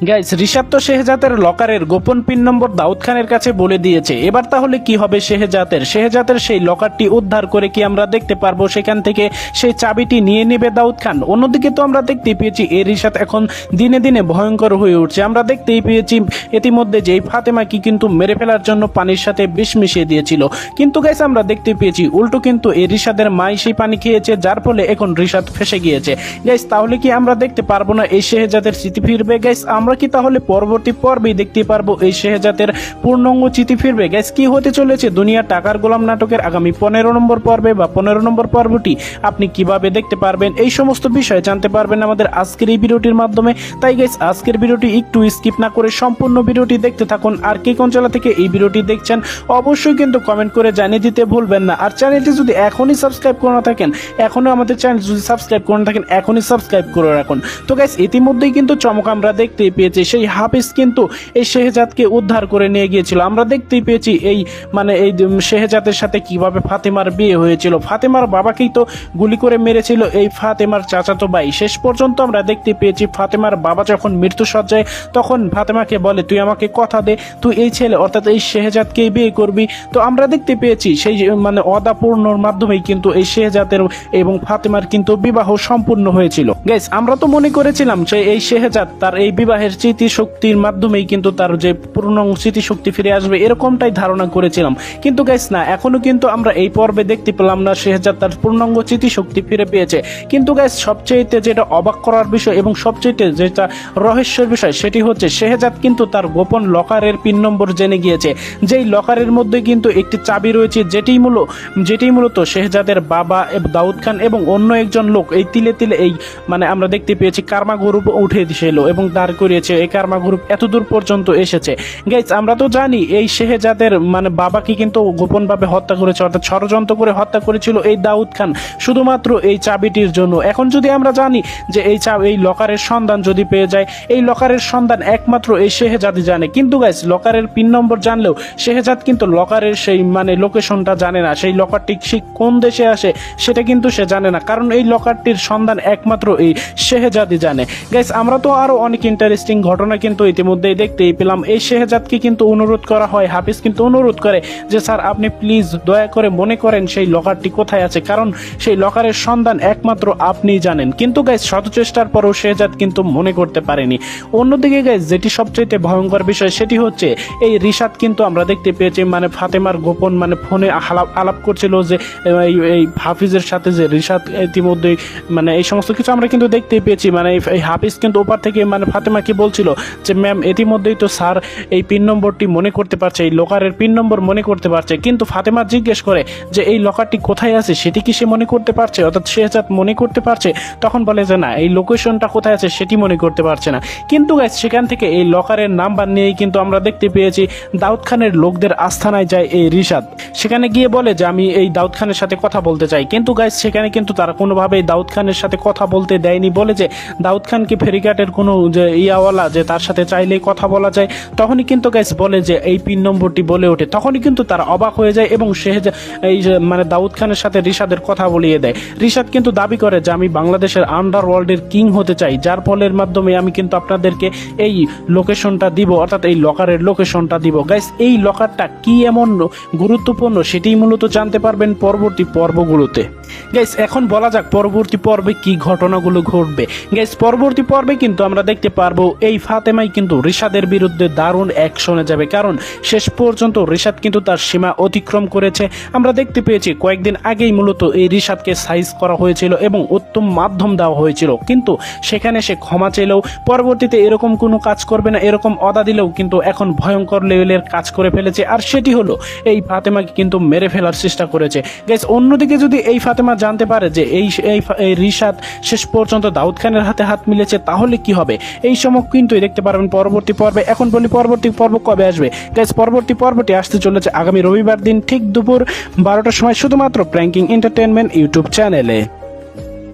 Guys, Rishad তো শেহজাদের লকারের গোপন pin নম্বর দাউদ খানের কাছে বলে দিয়েছে। এবার তাহলে কি হবে শেহজাদের সেই লকারটি উদ্ধার করে কি আমরা দেখতে পারবো সেখান থেকে সেই চাবিটি নিয়ে নেবে দাউদ খান? অন্যদিকে তো আমরা দেখতেই পেয়েছি এই রিশাদ এখন দিনে দিনে ভয়ঙ্কর হয়ে উঠছে। আমরা দেখতেই পেয়েছি ইতিমধ্যে যে ফাতেমাকে কিন্তু মেরে ফেলার জন্য পানির সাথে বিষ মিশিয়ে দিয়েছিল, কিন্তু গাইস আমরা দেখতে পেয়েছি উল্টো কিন্তু এই রিশাদের মাই সেই পানি খেয়েছে, যার ফলে এখন রিশাদ ফেসে গিয়েছে। গাইস, তাহলে কি আমরা দেখতে পারবো না এই শেহজাদের স্মৃতি ফিরবে? গাইস, আমরা কি তাহলে পরবর্তী পর্বেই দেখতে পারবো এই শেহজাদের পূর্ণাঙ্গ স্মৃতি ফিরবে? গাইস, কি হতে চলেছে দুনিয়া টাকার গোলাম নাটকের আগামী 15 নম্বর পর্বে বা 15 নম্বর পর্বটি আপনি কিভাবে দেখতে পারবেন, এই সমস্ত বিষয় জানতে পারবেন আমাদের আজকের এই ভিডিওটির মাধ্যমে। তাই গাইস, আজকের ভিডিওটি একটু স্কিপ না করে সম্পূর্ণ ভিডিওটি দেখতে থাকুন। আর কে কোন জেলা থেকে এই ভিডিওটি দেখছেন অবশ্যই কিন্তু কমেন্ট করে জানিয়ে দিতে ভুলবেন না। আর চ্যানেলটি যদি এখনই সাবস্ক্রাইব করে না থাকেন, এখনো আমাদের চ্যানেল যদি সাবস্ক্রাইব করে না থাকেন, এখনই সাবস্ক্রাইব করে রাখুন। তো গাইস, ইতিমধ্যেই কিন্তু চমক আমরা দেখতেই পেয়েছি, সেই হাফিজ কিন্তু এই শেহজাদকে উদ্ধার করে নিয়ে গিয়েছিল। আমরা দেখতেই পেয়েছি এই শেহজাদের সাথে কিভাবে ফাতেমার বিয়ে হয়েছিল। ফাতেমার বাবাকেই তো গুলি করে মেরেছিল এই ফাতেমার চাচাতো ভাই। শেষ পর্যন্ত আমরা দেখতে পেয়েছি ফাতেমার বাবা যখন মৃত্যুসজ্জায়, তখন ফাতেমাকে বলে তুই আমাকে কথা দে, তুই এই ছেলে অর্থাৎ এই শেহজাদকেই বিয়ে করবি। তো আমরা দেখতে পেয়েছি সেই অদাপূর্ণর মাধ্যমেই কিন্তু এই শেহজাদের এবং ফাতেমার কিন্তু বিবাহ সম্পূর্ণ হয়েছিল। গাইস, আমরা তো মনে করেছিলাম যে এই শেহজাদ তার এই বিবাহের স্মৃতিশক্তির মাধ্যমেই কিন্তু তার যে পূর্ণাঙ্গ স্মৃতিশক্তি ফিরে আসবে, এরকমটাই ধারণা করেছিলাম। কিন্তু গাইস না, এখনো কিন্তু আমরা এই পর্বে দেখতে পেলাম না শেহজাদ তার পূর্ণাঙ্গ স্মৃতিশক্তি ফিরে পেয়েছে। কিন্তু গাইস, সবচেয়ে যেটা অবাক করার বিষয় এবং সবচেয়ে যেটা রহস্যের বিষয় সেটি হচ্ছে শেহজাদ কিন্তু তার গোপন লকারের পিন নম্বর জেনে গিয়েছে। যেই লকারের মধ্যে কিন্তু একটি চাবি রয়েছে, যেটি মূলত শেহজাদের বাবা দাউদ খান এবং অন্য একজন লোক এই তিলে তিলে আমরা দেখতে পেয়েছি কার্মা গ্রুপ উঠে দিয়েছিল এবং দাঁড় করিয়েছে। এই কার্মা গ্রুপ এত দূর পর্যন্ত এসেছে। গাইস, আমরা তো জানি এই শেহজাদের বাবাকে কিন্তু গোপনভাবে হত্যা করেছে, অর্থাৎ ষড়যন্ত্র করে হত্যা করেছিল এই দাউদ খান শুধুমাত্র এই চাবিটির জন্য। এখন যদি আমরা জানি যে এই লকারের সন্ধান যদি পেয়ে যায়, এই লকারের সন্ধান একমাত্র এই শেহজাদই জানে। কিন্তু গাইস, লকারের পিন নম্বর জানলেও শেহজাদ কিন্তু লকারের সেই লোকেশনটা জানে না। সেই লকারটি কোন দেশে আসে সেটা কিন্তু সে জানে না, কারণ এই লকারটির সন্ধান একমাত্র এই শেহজাদই জানে। গাইস, আমরা তো আরো অনেক ইন্টারেস্টিং ঘটনা কিন্তু ইতিমধ্যেই দেখতেই পেলাম। এই শেহজাদকে কিন্তু অনুরোধ করা হয়, হাফিজ কিন্তু অনুরোধ করে যে স্যার আপনি প্লিজ দয়া করে মনে করেন সেই লকারটি কোথায় আছে, কারণ সেই লকারের সন্ধান একমাত্র আপনিই জানেন। কিন্তু গাইস, শত চেষ্টার পরও শেহজাদ কিন্তু মনে করতে পারেনি। অন্যদিকে গাইস, যেটি সবচেয়ে ভয়ঙ্কর বিষয় সেটি হচ্ছে এই রিশাদ কিন্তু আমরা দেখতে পেয়েছি ফাতেমার গোপন ফোনে আলাপ করছিল যে এই হাফিজের সাথে, যে রিশাদ ইতিমধ্যে এই সমস্ত কিছু আমরা কিন্তু দেখতেই পেয়েছি। এই হাফিজ কিন্তু ওপার থেকে ফাতেমাকে বলছিল যে ম্যাম ইতিমধ্যেই তো স্যার এই পিন নম্বরটি মনে করতে পারছে, এই লকারের পিন নম্বর মনে করতে পারছে। কিন্তু ফাতেমা জিজ্ঞেস করে যে এই লকারটি কোথায় আছে সেটি কি সে মনে করতে পারছে, অর্থাৎ শেহজাদ মনে করতে পারছে? তখন বলে যে না, এই লোকেশনটা কোথায় আছে সেটি মনে করতে পারছে না। কিন্তু গাইস, সেখান থেকে এই লকারের নাম্বার নিয়েই কিন্তু আমরা দেখতে পেয়েছি দাউদ খানের লোকদের আস্থানায় যায় এই রিশাদ। সেখানে গিয়ে বলে যে আমি এই দাউদ খানের সাথে কথা বলতে চাই। কিন্তু গাইস, সেখানে কিন্তু তারা কোনোভাবেই দাউদ খানের সাথে কথা বলতে দেয়নি, বলে যে দাউদ খানকে ফেরিঘাটের কোনো যে ইয়াওয়ালা যে তার সাথে চাইলেই কথা বলা যায়। তখনই কিন্তু গাইস বলে যে এই পিন নম্বরটি বলে ওঠে। তখনই কিন্তু তারা অবাক হয়ে যায় এবং দাউদ খানের সাথে রিশাদের কথা বলিয়ে দেয়। রিশাদ কিন্তু দাবি করে যে আমি বাংলাদেশের আন্ডারওয়ার্ল্ডের কিং হতে চাই, যার ফলের মাধ্যমে আমি কিন্তু আপনাদেরকে এই লোকেশনটা দিব, অর্থাৎ এই লকারের লোকেশনটা দিব। গাইস, এই লকারটা কি এমন গুরুত্বপূর্ণ সেটাই মূলত জানতে পারবেন পরবর্তী পর্বগুলোতে। গাইস, এখন বলা যাক পরবর্তী পর্বে কি ঘটনাগুলো ঘটবে। গাইস, পরবর্তী পর্বে কিন্তু আমরা দেখতে পারবো এই ফাতেমাই কিন্তু রিশাদের বিরুদ্ধে দারুণ অ্যাকশনে যাবে, কারণ শেষ পর্যন্ত রিশাদ কিন্তু তার সীমা অতিক্রম করেছে। আমরা দেখতে পেয়েছি কয়েকদিন আগেই মূলত এই রিশাদকে সাইজ করা হয়েছিল এবং উত্তম মাধ্যম দেওয়া হয়েছিল, কিন্তু সেখানে সে ক্ষমা চাইলেও পরবর্তীতে এরকম কোনো কাজ করবে না, এরকম অদা দিলেও কিন্তু এখন ভয়ঙ্কর লেভেলের কাজ করে ফেলেছে। আর সেটি হলো এই ফাতেমাকে কিন্তু মেরে ফেলার চেষ্টা করেছে। গাইস, অন্যদিকে যদি এই ফাতেমা জানতে পারে যে এই রিশাদ শেষ পর্যন্ত দাউদ খানের হাতে হাত মিলেছে, তাহলে কি হবে এই সময় কিন্তু দেখতে পারবেন পরবর্তী পর্বে। এখন বলি পরবর্তী পর্ব কবে আসবে। গাইস, পরবর্তী পর্বটি আসতে চলেছে আগামী রবিবার দিন ঠিক দুপুর 12টার সময়, শুধুমাত্র প্র্যাঙ্কিং এন্টারটেইনমেন্ট ইউটিউব চ্যানেলে।